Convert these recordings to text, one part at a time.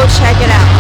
check it out.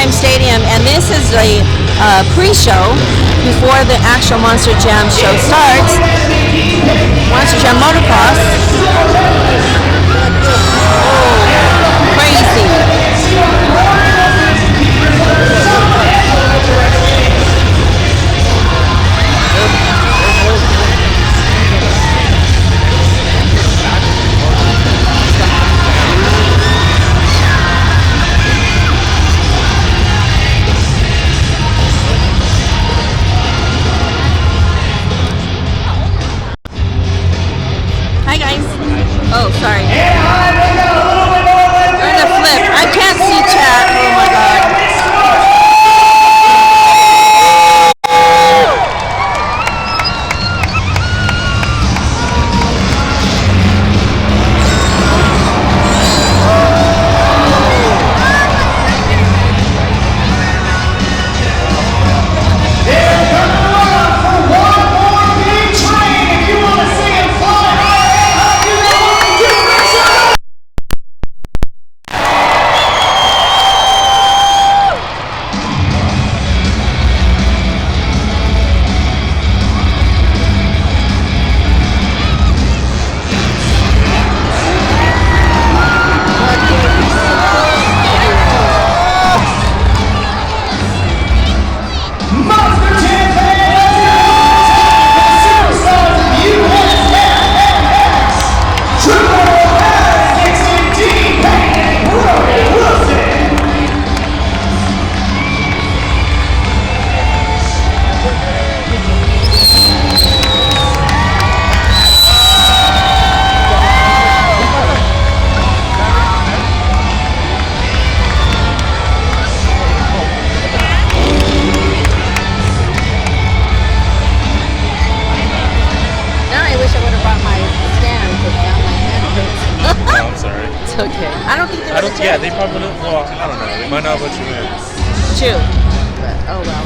Stadium, and this is the pre-show before the actual Monster Jam show starts. Monster Jam Motocross. Oh, crazy. Oh, sorry. We're in the flip. I can't see chat. Oh my god. Okay. I don't think there was a Yeah, they probably don't. Well, I don't know. They might not let you in. True. But, oh well.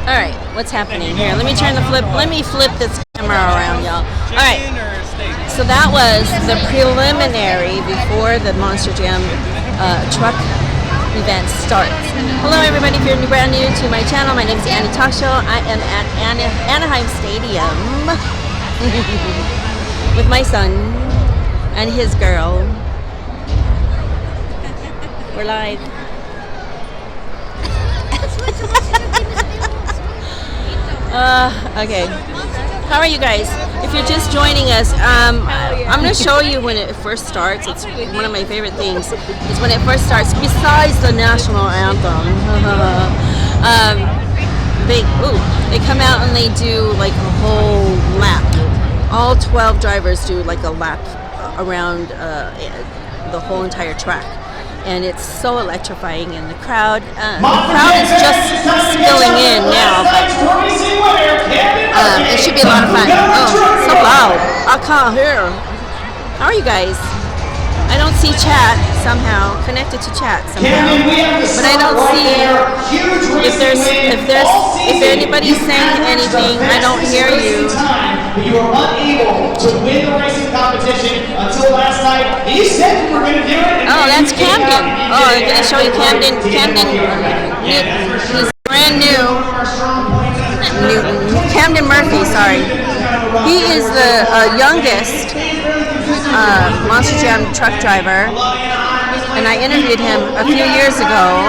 Alright, what's happening here? Let me turn the flip. Let me flip this camera around, y'all. Alright. So that was the preliminary before the Monster Jam truck event starts. Hello everybody, if you're brand new to my channel, my name is Annie Talk Show. I am at Anaheim Stadium with my son and his girl. We're live. Okay. How are you guys? If you're just joining us, I'm going to show you when it first starts. It's one of my favorite things. Is when it first starts. Besides the national anthem, they come out and they do like a whole lap. All 12 drivers do like a lap around the whole entire track, and it's so electrifying. And the crowd is just spilling in now, but it should be a lot of fun. Oh, so loud! I can't hear. How are you guys? I don't see chat, somehow, connected to chat somehow. But I don't see if anybody's saying anything. I don't hear you. You were unable to win the racing competition until last night. You said you were going to do it. Oh, that's Camden. Oh, I'm going to show you Camden. He's brand new. Camden Murphy, sorry. He is the youngest Monster Jam truck driver, and I interviewed him a few years ago.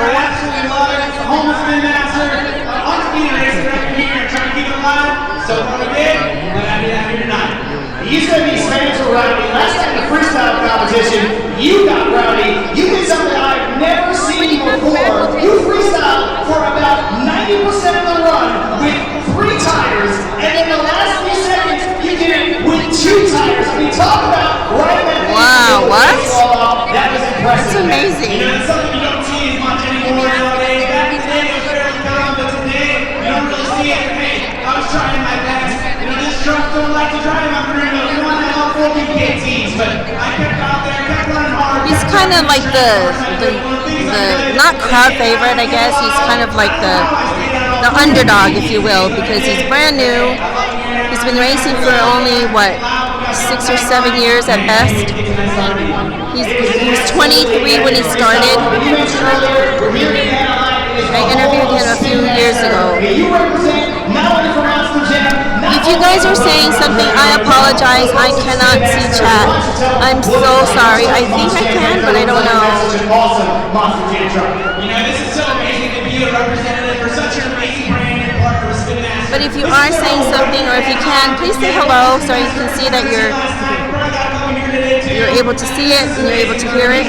You said these fans were rowdy. Last time in the freestyle competition, you got rowdy. You did something I've never seen before. You freestyled for about 90% of the run with 3 tires, and in the last few seconds, you did it with 2 tires. I mean, talk about right that. Wow, what? That was impressive. That's amazing. You know, it's something you don't see as much anymore nowadays. Back in the day, it was fairly common, but today, you don't really see it. Hey, I was trying my best. You know, this truck don't like to drive my career. He's kind of like the not crowd favorite, I guess. He's kind of like the underdog, if you will, because he's brand new. He's been racing for only what 6 or 7 years at best. He was 23 when he started. I interviewed him a few years ago. If you guys are saying something, I apologize. I cannot see chat. I'm so sorry. I think I can, but I don't know. But if you are saying something, or if you can, please say hello so you can see that you're able to see it and you're able to hear it.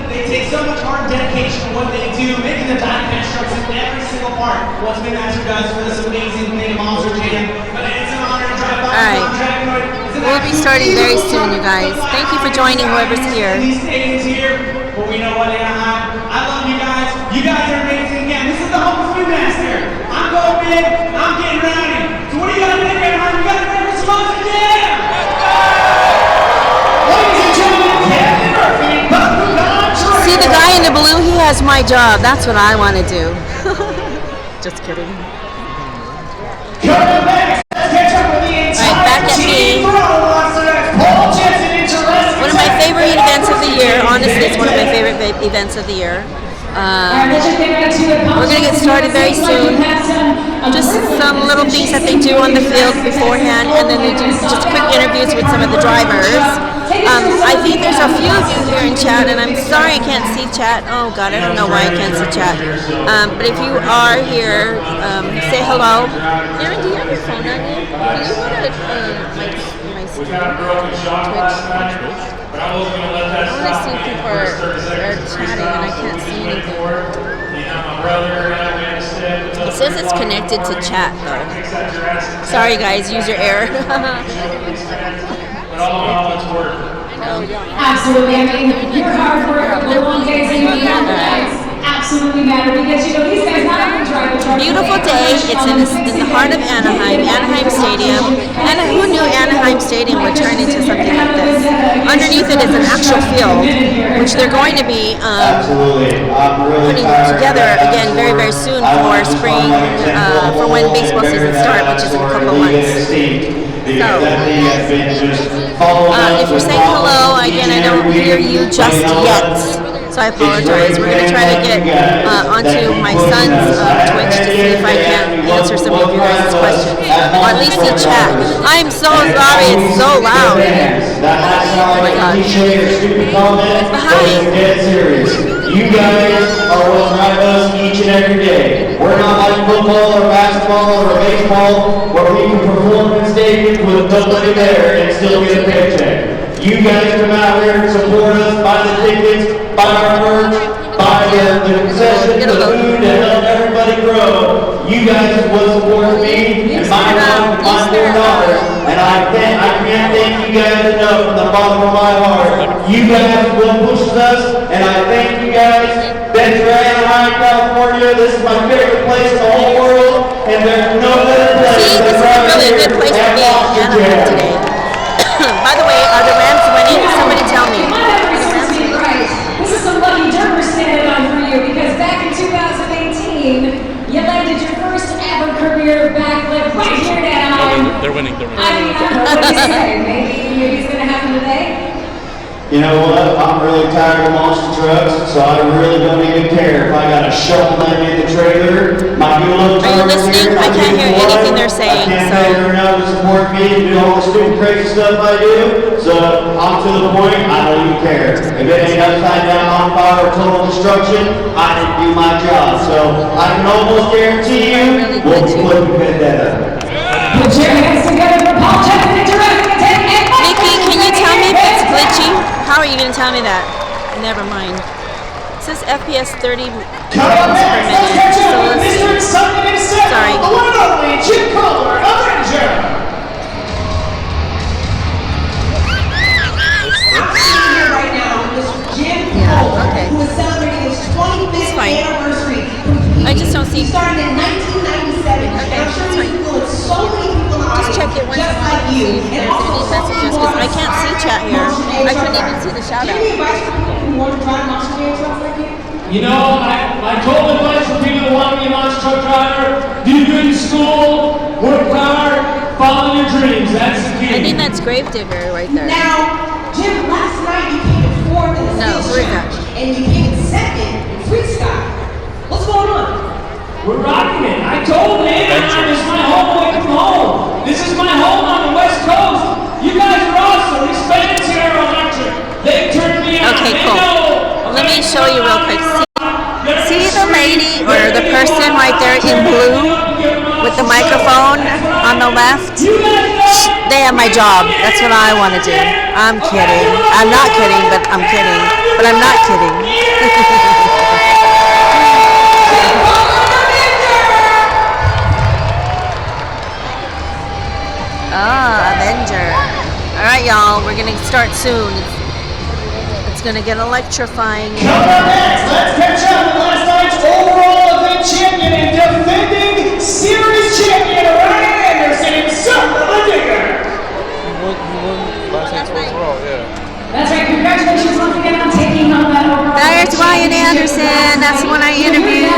They take so much hard dedication to what they do, making the diamond strokes in every single part. What Spin Master does for this amazing thing, Monster Jam. But it's an honor to drive by. Alright. We'll be starting very soon, you guys. Thank you for joining whoever's here. These stadiums here, but we know what Anaheim. I love you guys. You guys are amazing again. This is the home of Spin Master. I'm going big. I'm getting rowdy. So what do you gotta think, Anaheim? You gotta remember some Monster Jam. Ladies and gentlemen, Captain Murphy. See the guy in the blue? He has my job. That's what I want to do. Just kidding. Alright, back at me. One of my favorite events of the year. Honestly, it's one of my favorite events of the year. We're going to get started very soon. Just some little things that they do on the field beforehand, and then they do just quick interviews with some of the drivers. I think there's a few of you here in chat, and I'm sorry I can't see chat. Oh God, I don't know why I can't see chat. But if you are here, say hello. Aaron, do you have your phone on you? Do you want to my Twitch? I want to see if people are chatting, and I can't see anything. It says it's connected to chat, though. Sorry, guys, user error. Absolutely. I mean, your hard work will one day see you absolutely matter because you know these guys not only drive the truck. Beautiful day. It's in the heart of Anaheim, Anaheim Stadium. And who knew Anaheim Stadium would turn into something like this? Underneath it is an actual field, which they're going to be putting together again very, very soon for spring, for when baseball season starts, which is in a couple of months. So, if you're saying hello, again, I don't hear you just yet, so I apologize. We're going to try to get onto my son's Twitch to see if I can answer some of you guys' questions, or at least see chat. I'm so sorry, it's so loud. Oh my gosh. But hi. You guys are what drive us each and every day. We're not like football or basketball or baseball where we can perform in stadiums with nobody there and still get a paycheck. You guys come out here and support us, buy the tickets, buy our merch, buy the concessions, the food, and help everybody grow. You guys is what supports me and my wife and my 4 daughters. And I can't thank you guys enough from the bottom of my heart. You guys is what pushes us, and I thank you guys. Been to Anaheim, California. This is my favorite place in the whole world, and there's no better place. See, this is a really good place to be in Anaheim today. By the way, are the Rams winning? Somebody tell me. You landed your first ever career backflip right here in Anaheim. They're winning. I mean, what do you say? Maybe it's going to happen today? You know what? I'm really tired of monster trucks, so I really don't even care if I got to shuffle them in the trailer. My new little Are you listening? I can't hear anything they're saying. I can't pay her enough to support me and do all the stupid crazy stuff I do. So I'm to the point, I don't even care. If it ain't upside down on fire or total destruction, I didn't do my job. So I can almost guarantee you, we'll be flipping Vendetta. Put your hands together for Paul Jeff and directing attack. Nikki, can you tell me if it's glitchy? How are you going to tell me that? Never mind. It says FPS 30 Come on, frames per next, let's catch minute. So up with let's Mr. see. Excitement himself, Sorry. the one and only Jim Collar, Avenger. Sitting here right now is Jim Yeah, Cole, okay. who is celebrating his 25th fine. anniversary. I just don't see. He started in 1997, Okay, and I'm sure that's he fine. influenced so many people in the Just audience, check it once in a just while like and you. see if And there's also any so messages, many because more I can't see chat here. I couldn't even see the shout Do you out. have any advice for people who want to drive monster jam trucks like you? You know, my total advice for people that want to be a monster truck driver, do good in school, work hard, follow your dreams. That's the key. I think that's Gravedigger right there. Now, Jim, last night you came in fourth in the No, skills who is that? challenge, and you came in second in freestyle. What's going on? We're rocking it. I told Anaheim is my home away from home. This is my home on the West Coast. You guys are awesome. These fans here are electric. They turned me on. Okay, They cool. know. Let me show you real quick. See the lady or the person right there in blue with the microphone on the left? They have my job. That's what I want to do. I'm kidding. I'm not kidding, but I'm kidding. But I'm not kidding. Ah, Avenger. All right, y'all. We're going to start soon. It's going to get electrifying. Coming up next, let's catch up with last night's overall event champion and defending series champion Ryan Anderson himself, the Digger. He won last night's overall, yeah. That's right. Congratulations once again on taking home that overall. There's Ryan Anderson. That's the one I interviewed.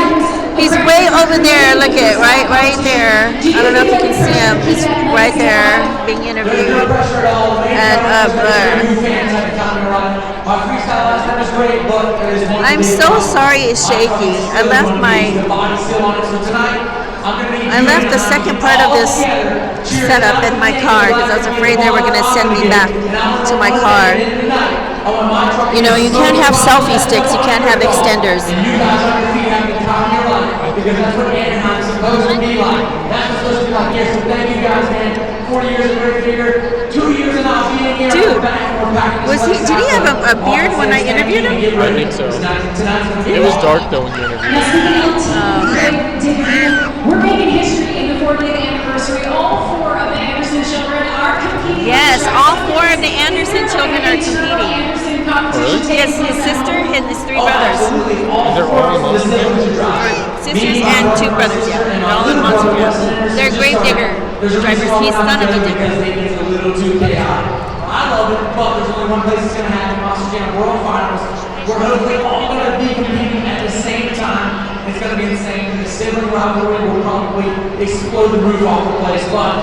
He's way over there. Look at right there. I don't know if you can see him. He's right there being interviewed. And up there. I'm so sorry it's shaky. I left the second part of this setup in my car because I was afraid they were going to send me back to my car. You know, you can't have selfie sticks. You can't have extenders. Because that's what Anaheim's supposed to be like. That's what's supposed to be like here. So thank you guys, man. 40 years of great figure, 2 years of not being here. Dude, Did he have a beard when I interviewed him? I think so. It was dark though when you interviewed him. We're making history in the 40th anniversary. All 4 of the Anderson children are competing. Yes, all 4 of the Anderson children are competing. Yes, his sister and his 3 brothers. They're all in Monster Jam? Sisters and 2 brothers, yeah. They're all in Monster Jam. They're Gravedigger drivers. He's son of a digger. I love it, but there's only one place it's going to happen, Monster Jam World Finals. We're hopefully all going to be competing at the same time. It's going to be insane. The sibling rivalry will probably explode the roof off the place, but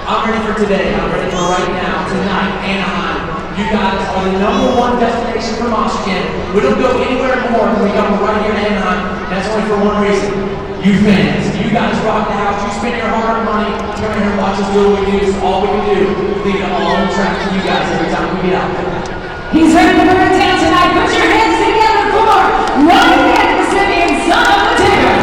I'm ready for today. I'm ready for right now, tonight, Anaheim. You guys are the #1 destination for Monster Jam. We don't go anywhere more than we come right here in Anaheim. And that's only for one reason. You fans. You guys rock the house. You spend your hard-earned money. Come here and watch us do what we do. So all we can do is leave it all on the track for you guys every time we get out there. He's ready to burn it down tonight. Put your hands together for Ryan Anderson and Son of a Digger.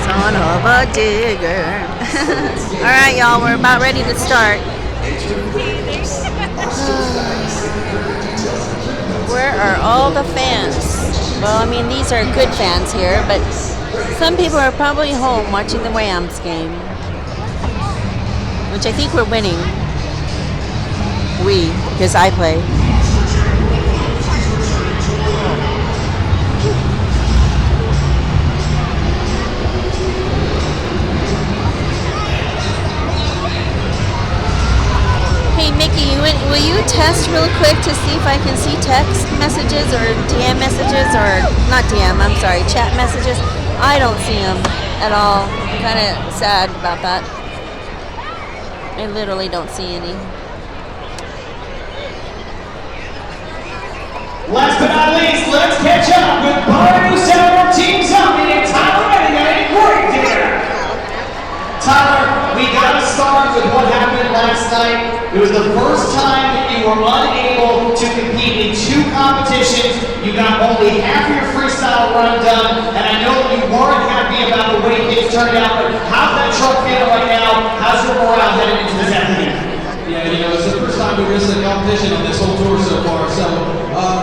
Son of a digger. All right, y'all. We're about ready to start. Where are all the fans? Well, I mean, these are good fans here, but some people are probably home watching the Rams game, which I think we're winning. Because I play. Hey, Mickey, will you me test real quick to see if I can see text messages or DM messages or not DM, I'm sorry, chat messages. I don't see them at all. I'm kind of sad about that. I literally don't see any. Last but not least, let's catch up with Barney Center Team Zombie and Tyler Anaheim. Great dinner. Tyler, we got to start with what happened last night. It was the first time that you were unable to compete in 2 competitions. You got only half your freestyle run done, and I know that you weren't happy about the way things turned out, but how's that truck feeling right now? How's your morale headed into this afternoon? Yeah, you know, it's the first time we missed a competition on this whole tour so far, so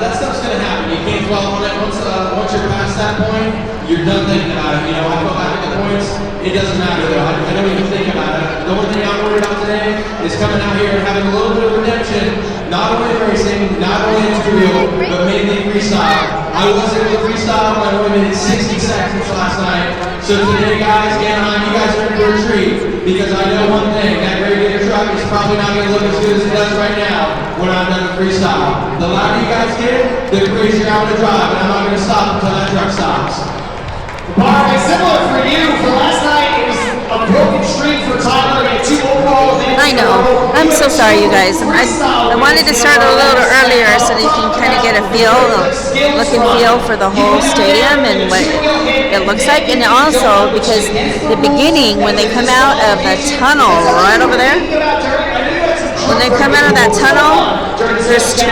that stuff's going to happen. You can't dwell on it. Once you're past that point, you're done thinking about it. You know, I feel happy at the points. It doesn't matter, though. I don't even think about it. The only thing I'm worried about today is coming out here and having a little bit of redemption, not only in racing, not only in two-wheel, but mainly freestyle. I was able to freestyle when I only made 60 seconds last night. So today, guys, Anaheim, you guys are in for a treat, because I know one thing, that radiator truck is probably not going to look as good as it does right now when I'm done with freestyle. The louder you guys get, the crazier I'm going to drive, and I'm not going to stop until that truck stops. Barney, similar for you. For last night, it was a broken streak for Tyler. He had 2 overall events. I know. I'm so sorry, you guys. I wanted to start a little earlier so that you can kind of get a feel, look and feel for the whole stadium and what it looks like. And also because the beginning, when they come out of the tunnel right over there, when they come out of that tunnel,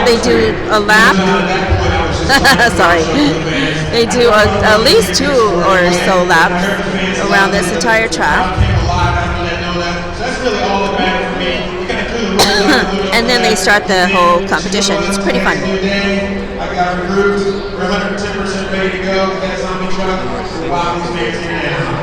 they do a lap. Sorry. They do at least 2 or so laps around this entire track. And then they start the whole competition. It's pretty fun. I got recruits. We're 110% ready to go. We got a zombie truck. Wow, these fans here now.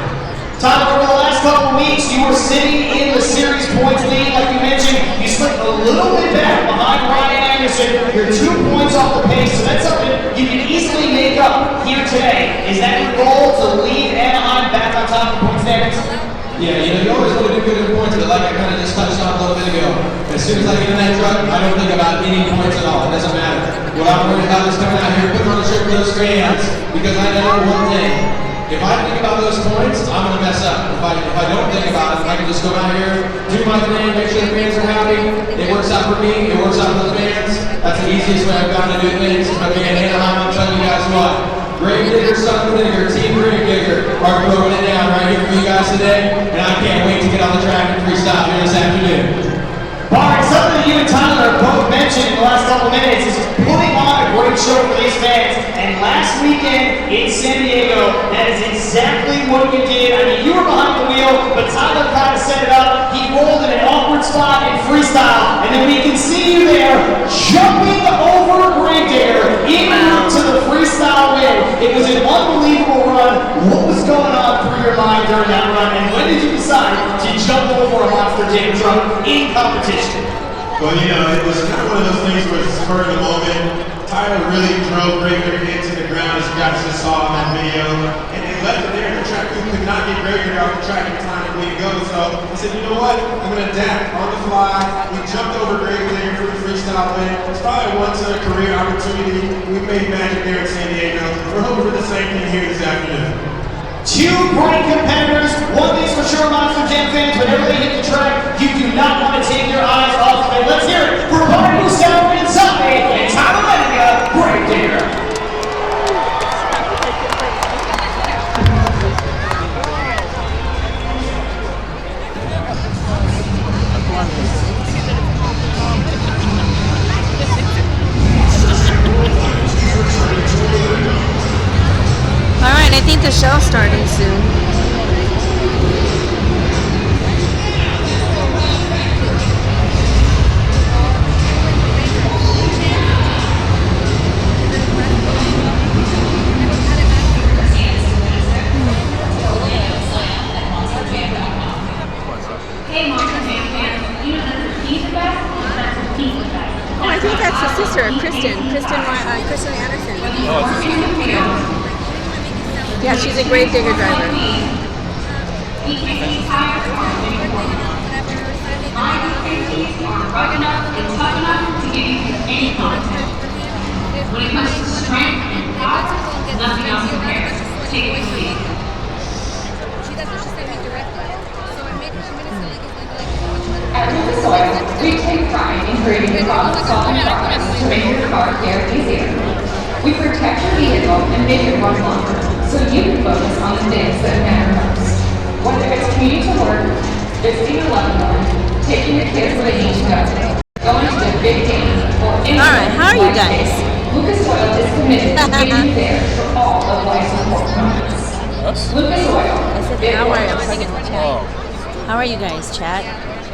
Tyler, over the last couple of weeks, you were sitting in the series points lead. Like you mentioned, you slipped a little bit back behind Ryan Anderson. You're 2 points off the pace, so that's something you can easily make up here today. Is that your goal, to lead Anaheim back on top of the point standings? Yeah, you know, you always want to do good in points, but like I kind of just touched on a little bit ago, as soon as I get in that truck, I don't think about any points at all. It doesn't matter. What I'm worried about is coming out here, putting on a shirt for those fans, because I know one thing. If I think about those points, I'm going to mess up. If I don't think about it, I can just go out here, do my thing, make sure the fans are happy. It works out for me. It works out for the fans. That's the easiest way I've found to do things. But being in Anaheim, I'm telling you guys what. Grave Digger, Son of Digger, Team Grave Digger are throwing it down right here for you guys today. And I can't wait to get on the track and freestyle here this afternoon. Barney, something that you and Tyler both mentioned in the last couple of minutes is putting on a great show for these fans. And last weekend in San Diego, that is exactly what you did. I mean, you were behind the wheel, but Tyler kind of set it up. He rolled in an awkward spot in freestyle, and then we can see you there jumping over Grave Digger en route to the freestyle win. It was an unbelievable run. What was going on through your mind during that run, and when did you decide to jump over a monster jam truck in competition? Well, you know, it was kind of one of those things where it's spur of the moment. Tyler really drove Grave Digger into the ground, as you guys just saw in that video. And they left it there. The track crew could not get Grave Digger off the track in time for me to go. So I said, you know what? I'm going to adapt on the fly. We jumped over Grave Digger for the freestyle win. It's probably a once-in-a-career opportunity. We made magic there in San Diego. We're hoping for the same thing here this afternoon. 2 great competitors. One thing's for sure, Monster Jam fans, whenever they hit the track, you do not want to take your eyes off of it. Let's hear it for Barney Center Zombie and Tyler Anaheim, Grave Digger. All right, I think the show's starting soon. Hey, Monster Jam fans, you know that's a piece best, that's a piece best. Oh, I think that's his sister, Kristen Anderson. Yeah, she's a Grave Digger driver. My KPs are rugged enough and tough enough to give you any content. When it comes to strength and power, nothing else compares. Take it from me. At Lucas Oil, we take pride in creating problem-solving products to make your car care easier. We protect your vehicle and make it run longer, so you can focus on the things that matter most. Whether it's commuting to work, visiting a loved one, taking your kids where they need to go, going to a big game, or any Alright, how are you guys? Lucas Oil is committed to getting you there for all of life's important moments. Lucas Oil. I said, how are you? Oh. How are you guys, chat?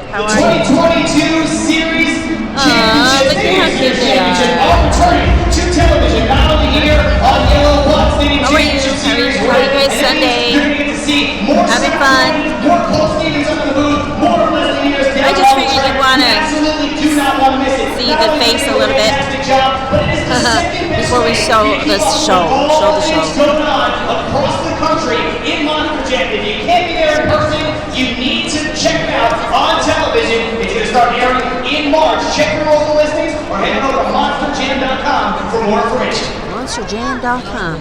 How are you? 2022 Series Championship, look at how cute they Championship are. all returning to television, not only here on Yellow Bucks Stadium How are you? Championship Series. How are you guys and then Sunday? You're going to get to see more Having Scott fun? Rowland, more Cole Stevens up in the booth, more Leslie Ayers down I just on the figured track. you'd wanna You absolutely do not want to miss it. see Not the only face did a they do little bit. fantastic job, but it is the second best Before we way show to keep this up show, with all show the things show. going on across the country in Monster Jam. If you can't be there in person, you need to check it out on television. It's going to start airing in March. Check your local listings or head on over to monsterjam.com for more information. MonsterJam.com.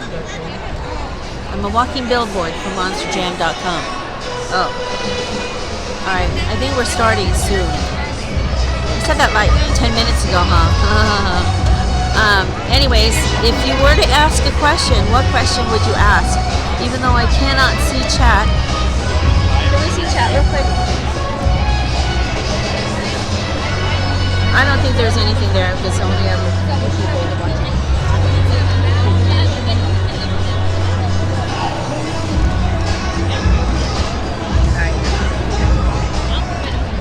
I'm a walking billboard for MonsterJam.com. Oh. Alright, I think we're starting soon. I said that like 10 minutes ago, huh? Anyways, if you were to ask a question, what question would you ask? Even though I cannot see chat. Can we see chat real quick? I don't think there's anything there because only have people watching.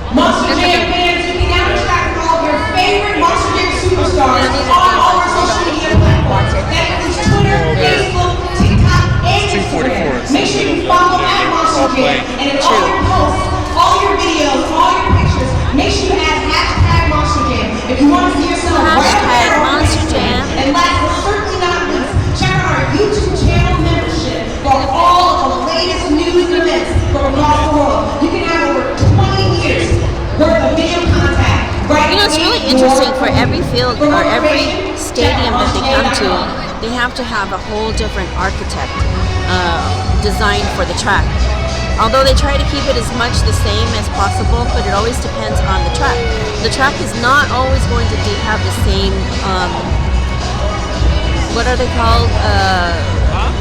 Monster Jam fans, you can now track all of your favorite Monster Jam superstars on all our social media platforms. That includes Twitter, Facebook, TikTok, and Instagram. Make sure you follow at Monster Jam, and in all your posts, all your videos, all your pictures, make sure you add hashtag Monster Jam. If you want to see yourself Hashtag Monster Jam. And last but certainly not least, check out our YouTube channel membership for all of the latest news and events from across the world. You can have over 20 years worth of video contact. Right. You know, it's really interesting for every field or every stadium that they come to, they have to have a whole different architect designed for the track. Although they try to keep it as much the same as possible, but it always depends on the track. The track is not always going to have the same, what are they called?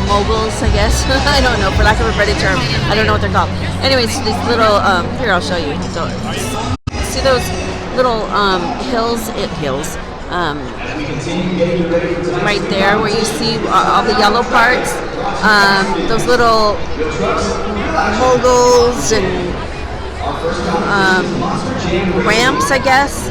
Moguls, I guess. I don't know, for lack of a better term. I don't know what they're called. Anyways, these little, here, I'll show you. So, see those little hills, right there where you see all the yellow parts, those little moguls and ramps, I guess.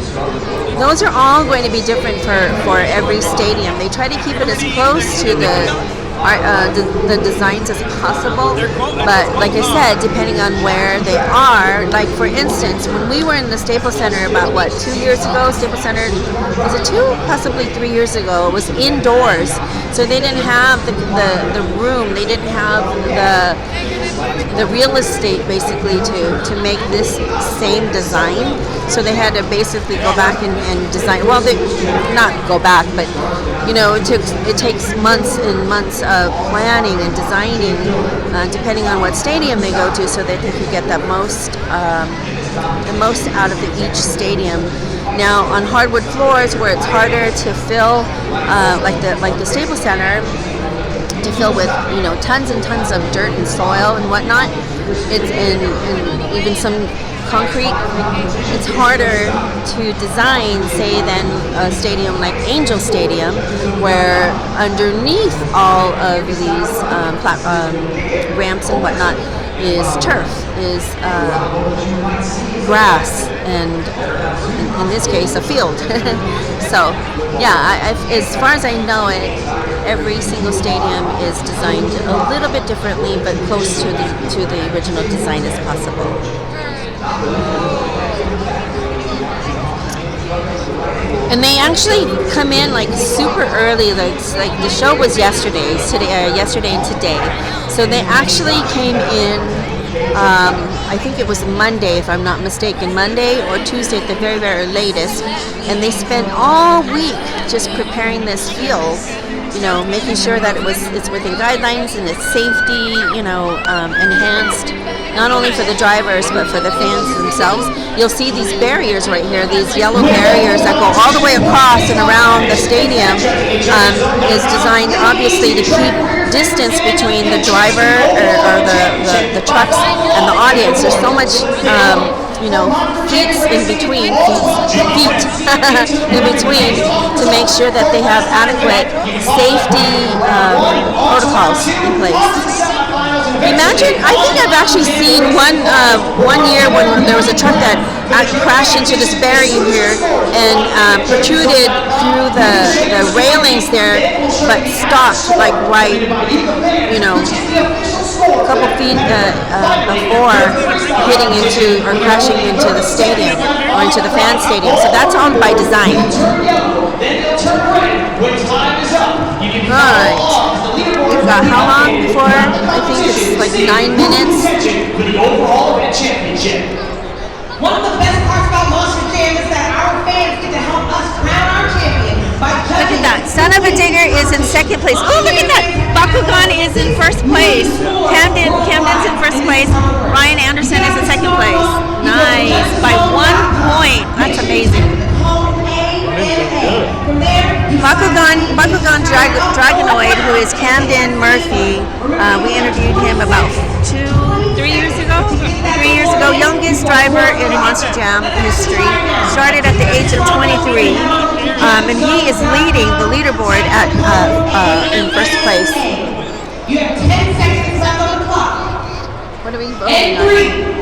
Those are all going to be different for every stadium. They try to keep it as close to the designs as possible, but like I said, depending on where they are, like for instance, when we were in the Staples Center about 2 years ago, Staples Center, was it 2? Possibly 3 years ago, it was indoors, so they didn't have the room, they didn't have the real estate basically to make this same design, so they had to basically go back and design, well, they not go back, but you know, it takes months and months of planning and designing, depending on what stadium they go to, so that they could get the most out of each stadium. Now, on hardwood floors, where it's harder to fill, like the Staples Center, to fill with tons and tons of dirt and soil and whatnot, it's in even some concrete, it's harder to design, say, than a stadium like Angel Stadium, where underneath all of these ramps and whatnot is turf, is grass, and in this case, a field. So, yeah, as far as I know it, every single stadium is designed a little bit differently, but close to the original design as possible. And they actually come in like super early, like the show was yesterday and today, so they actually came in I think it was Monday, if I'm not mistaken, Monday or Tuesday at the very, very latest. And they spent all week just preparing this field, you know, making sure that it's within guidelines and it's safety, you know, enhanced, not only for the drivers but for the fans themselves. You'll see these barriers right here, these yellow barriers that go all the way across and around the stadium, is designed obviously to keep distance between the driver or the trucks and the audience. There's so much you know, feet in between in between to make sure that they have adequate safety protocols in place. Imagine, I think I've actually seen one year when there was a truck that crashed into this barrier here and protruded through the railings there, but stopped like right, you know, a couple feet before hitting into or crashing into the stadium or into the fan stadium. So that's all by design. Right. We've got how long before? I think it's like 9 minutes. One of the best parts about Monster Jam is that our fans get to help us crown our champion by judging. Look at that. Son of a Digger is in second place. Oh, look at that. Bakugan is in first place. Camden's in first place. Ryan Anderson is in second place. Nice. By 1 point. That's amazing. Bakugan Dragonoid, who is Camden Murphy. We interviewed him about 3 years ago. 3 years ago, youngest driver in Monster Jam history. Started at the age of 23, and he is leading the leaderboard at in first place. You have 10 seconds left on the clock. What are we voting on? 3,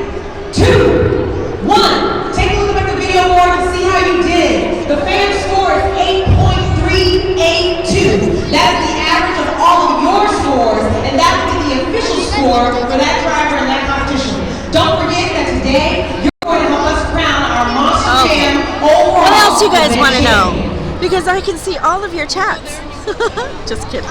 2, 1. Take a look at the video board and see how you did. The fan score is 8.382. That's the average of all of your scores, and that would be the official score for that driver in that competition. Don't forget that today you're going to help us crown our Monster Jam overall. What else you guys want to know? Because I can see all of your chats. Just kidding.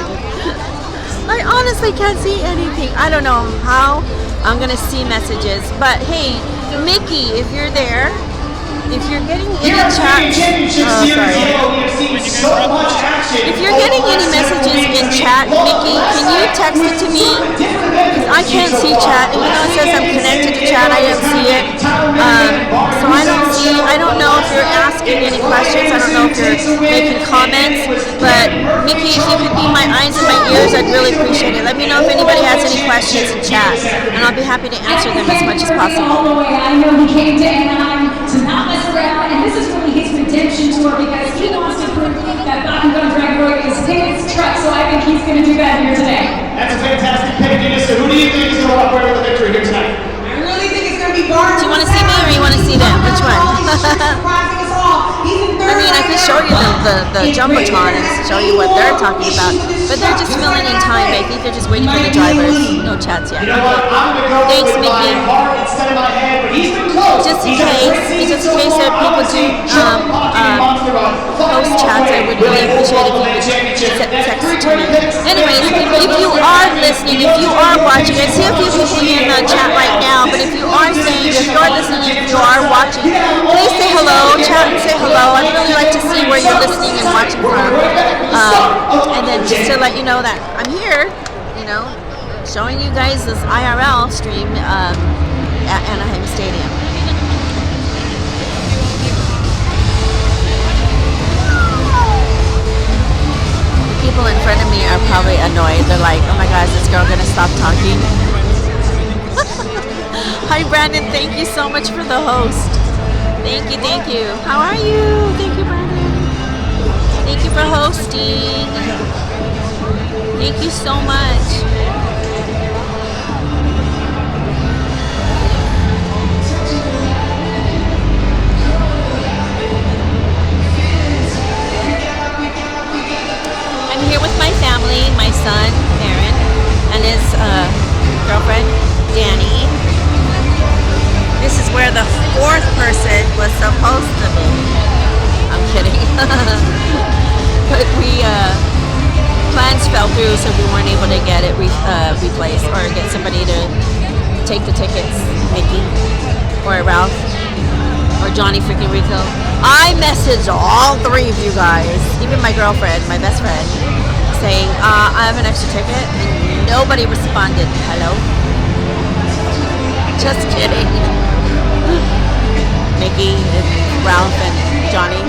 I honestly can't see anything. I don't know how I'm going to see messages. But hey, Mickey, if you're there, if you're getting any chats, if you're getting any messages in chat, Mickey, can you text it to me? Because I can't see chat. Even though it says I'm connected to chat, I don't see it. So I don't know if you're asking any questions. I don't know if you're making comments. But Mickey, if you could be my eyes and my ears, I'd really appreciate it. Let me know if anybody has any questions in chat, and I'll be happy to answer them as much as possible. I know he came to Anaheim to not mess around, and this is really his redemption tour because he wants to prove that Bakugan Dragonoid is his truck, so I think he's going to do that here today. That's a fantastic pick, Dennis. So who do you think is going to walk away with the victory here tonight? I really think it's going to be Barnes. Do you want to see me or you want to see them? Which one? I mean, I could show you the Jumbotron and show you what they're talking about, but they're just filling in time. I think they're just waiting for the drivers. No chats yet. You know what? I'm going to go Thanks, with Mickey. my heart instead of my head, but he's been close. Just in case that people do post chats, I would really appreciate if you would text to me. Anyways, if you are listening, if you are watching, I see a few people in the chat right now, but if you are listening, if you are watching, please say hello, chat and say hello. I'd really like to see where you're listening and watching from. And then just to let you know that I'm here, you know, showing you guys this IRL stream at Anaheim Stadium. People in front of me are probably annoyed. They're like, oh my gosh, this girl gonna stop talking? Hi Brandon, thank you so much for the host. Thank you. How are you? Thank you, Brandon. Thank you for hosting. Thank you so much. I'm here with my family, my son, Aaron, and his girlfriend, Danny. This is where the fourth person was supposed to be. I'm kidding. But plans fell through, so we weren't able to get it replaced or get somebody to take the tickets, Mickey or Ralph or Johnny freaking Rico. I messaged all three of you guys, even my girlfriend, my best friend, saying I have an extra ticket, and nobody responded. Hello? Just kidding. Mickey, and Ralph, and Johnny.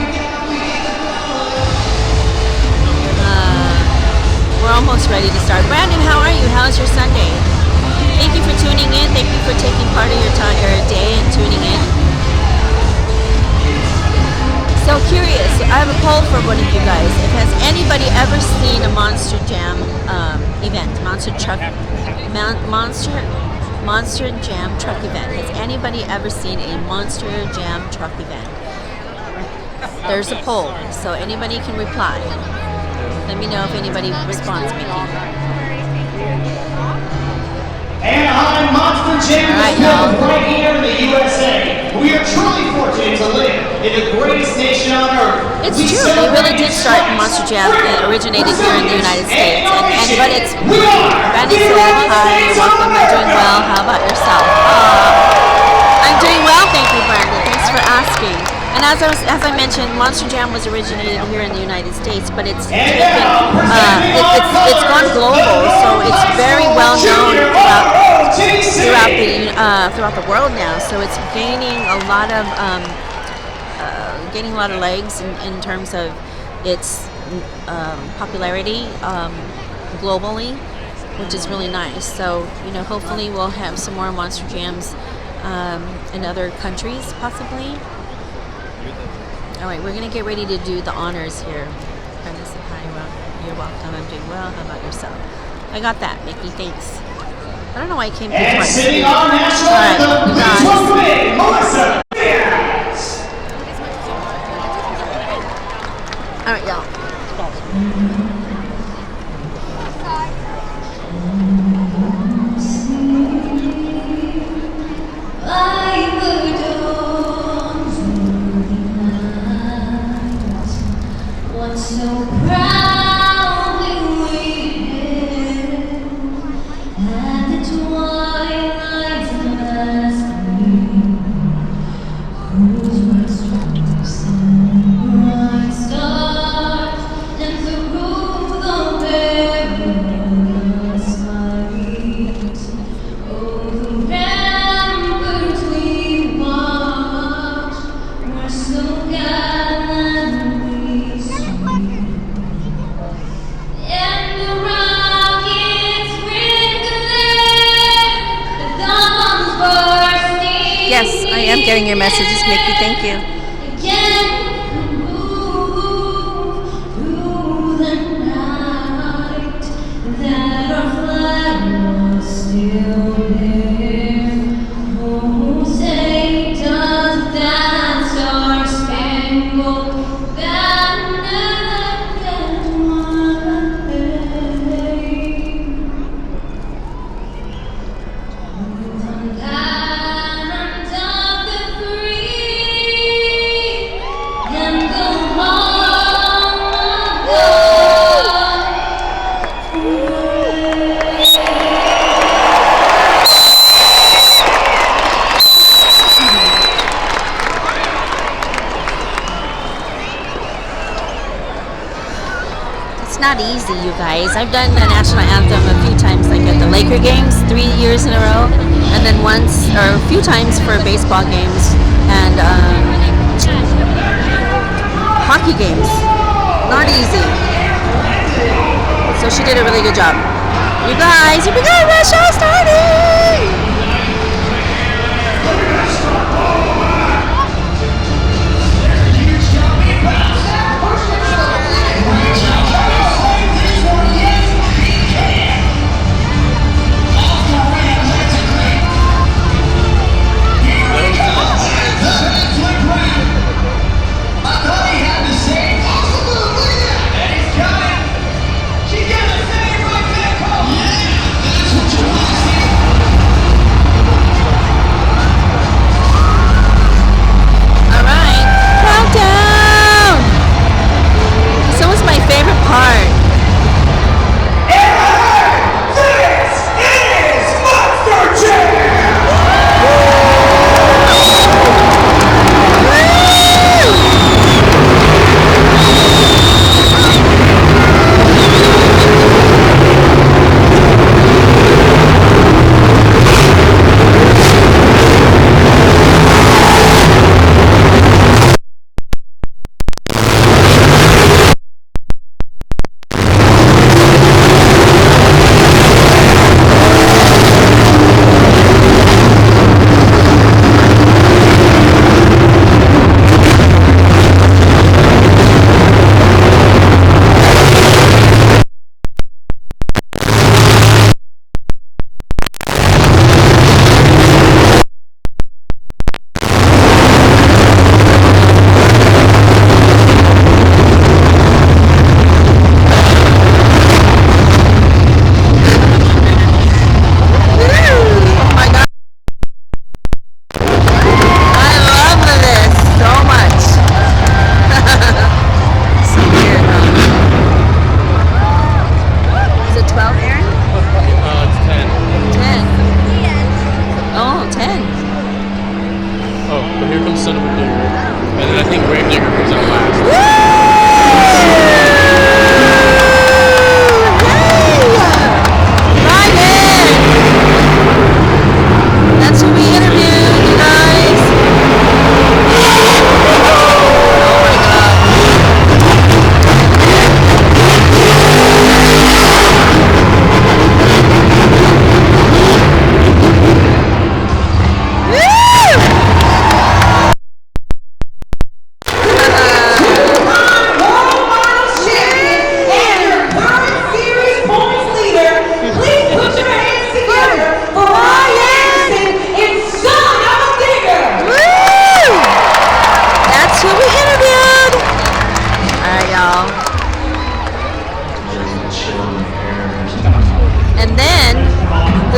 We're almost ready to start. Brandon, how are you? How's your Sunday? Thank you for tuning in. Thank you for taking part of your time, your day, and tuning in. So curious, I have a poll for one of you guys. Has anybody ever seen a Monster Jam event? Monster Jam truck event. Has anybody ever seen a Monster Jam truck event? There's a poll, so anybody can reply. Let me know if anybody responds, Mickey. Anaheim Monster Jam is held right here in the USA. We are truly fortunate to live in the greatest nation on earth. It's true. They really did start Monster Jam. It originated here in the United States. But it's Randy said, hi, you're welcome. I'm doing well. How about yourself? I'm doing well, thank you, Brandon. Thanks for asking. And as I mentioned, Monster Jam was originated here in the United States, but it's gone global, so it's very well known throughout the world now. So it's gaining a lot of legs in terms of its popularity globally, which is really nice. So hopefully we'll have some more Monster Jams in other countries, possibly. All right, we're gonna get ready to do the honors here. Brenda said, hi, Rob. You're welcome. I'm doing well. How about yourself? I got that, Mickey. Thanks. I don't know why I came through twice. Sitting on national anthem, Melissa. All right, y'all. So proudly waiting at the twilight's last gleam, whose bright stars and through the perilous fight, oh, the ramparts we watched were so gallantly sweet. And the rockets ring clear, the guns bursting. Yes, I am getting your messages, Mickey. Thank you. Again, move through the night, that our flag was still there. Oh, say, does that star-spangled banner yet wave? The land of the free and the home of It's not easy, you guys. I've done the national anthem a few times, like at the Laker games, 3 years in a row, and then once or a few times for baseball games and hockey games. Not easy. So she did a really good job. You guys, here we go. The show's starting.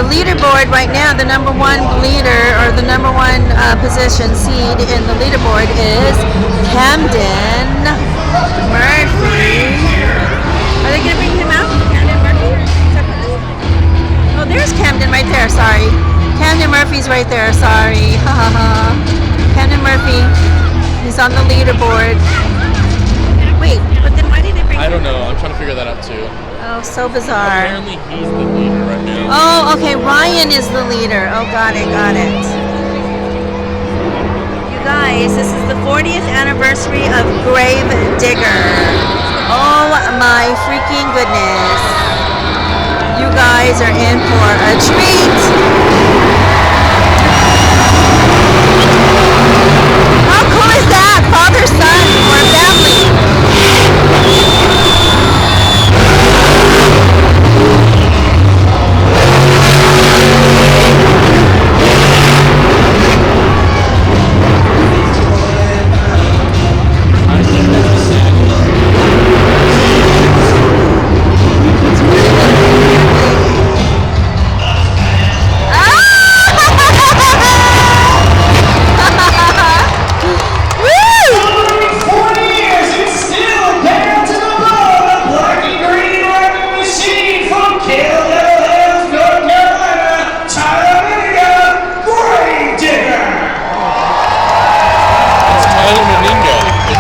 leaderboard right now, the number one leader or the number one position seed in the leaderboard is Camden Murphy. Are they going to bring him out? Camden Murphy? Oh, there's Camden right there. Sorry. Camden Murphy's right there. Sorry. Ha ha ha. Camden Murphy. He's on the leaderboard. Wait, but then why did they bring him? I don't know. I'm trying to figure that out too. Oh, so bizarre. Apparently he's the leader right now. Oh, okay. Ryan is the leader. Oh, got it, got it. You guys, this is the 40th anniversary of Grave Digger. Oh my freaking goodness. You guys are in for a treat. How cool is that? Father, son, or family.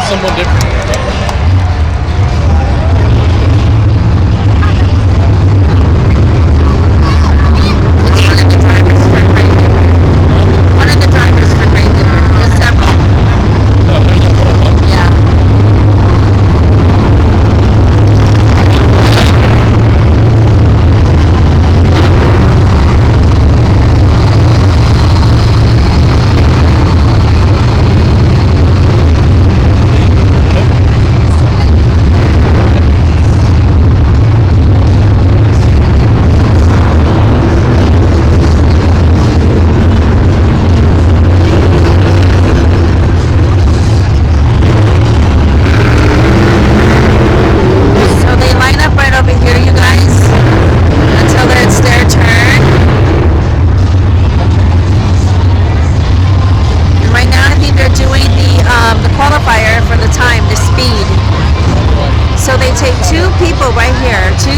Someone different. One of the drivers for Grave Digger. There's several. Yeah.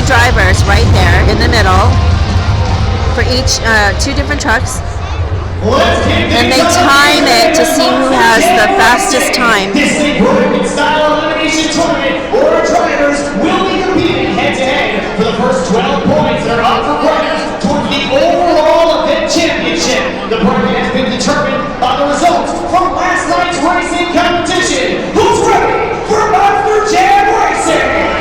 Drivers right there in the middle for each two different trucks, and they time it to see who has the fastest time. This style elimination tournament, order drivers will be competing head-to-head for the first 12 points that are up for grabs towards the overall event championship. The bracket has been determined by the results from last night's racing competition. Who's ready for Monster Jam Racing?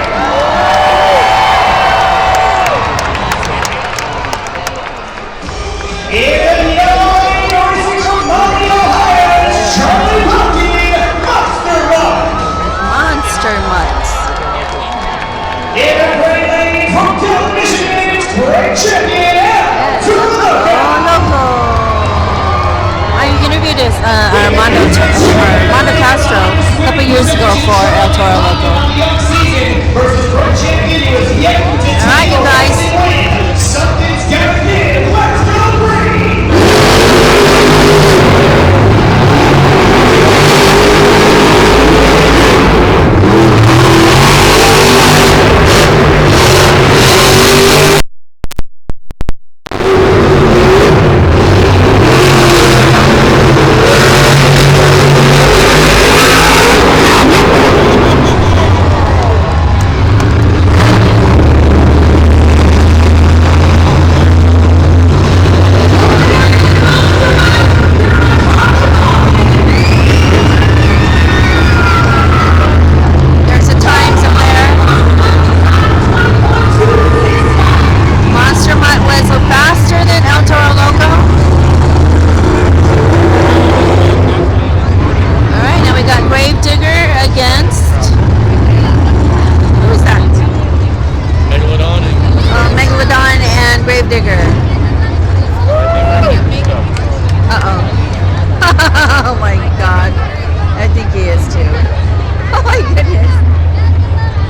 In the yellow lane, racing from Miami, Ohio, it's Charlie Pumpkin, Monster Mutt. Monster Mutt. In the gray lane from Dillon, Michigan, it's Greg Champion out to the Loco. I interviewed Armando Castro a couple years ago for El Toro Loco. All right, you guys. Something's gotta give. Let's go green.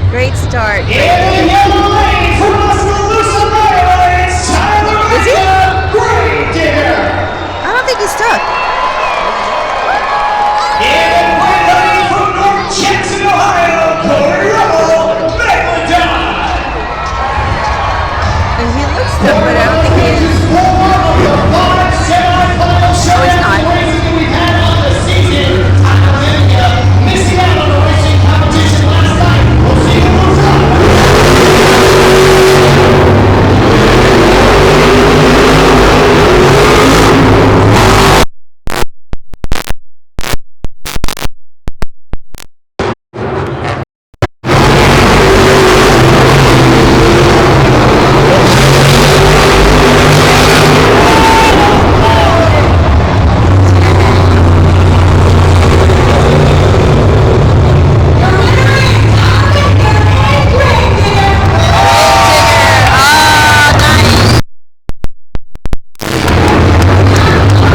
Great start. In the yellow lane from Tuscaloosa, Maryland, it's Tyler Is he? but I don't think he is. Oh, he's not. Missing out on the racing competition last night. We'll see who moves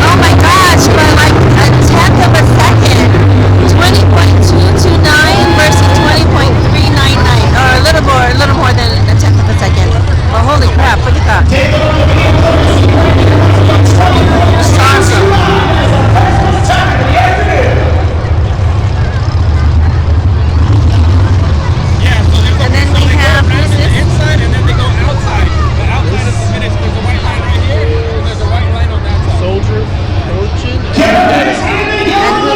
Oh my gosh, by like a tenth of a second. 20.229 versus 20.399. Or a little more than a tenth of a second. Oh, holy crap, look at that. It's awesome. And then we have inside and then they go outside. The outside is the finish. There's a white line right here, and there's a white line on that side. Soldier, Fortune, and and who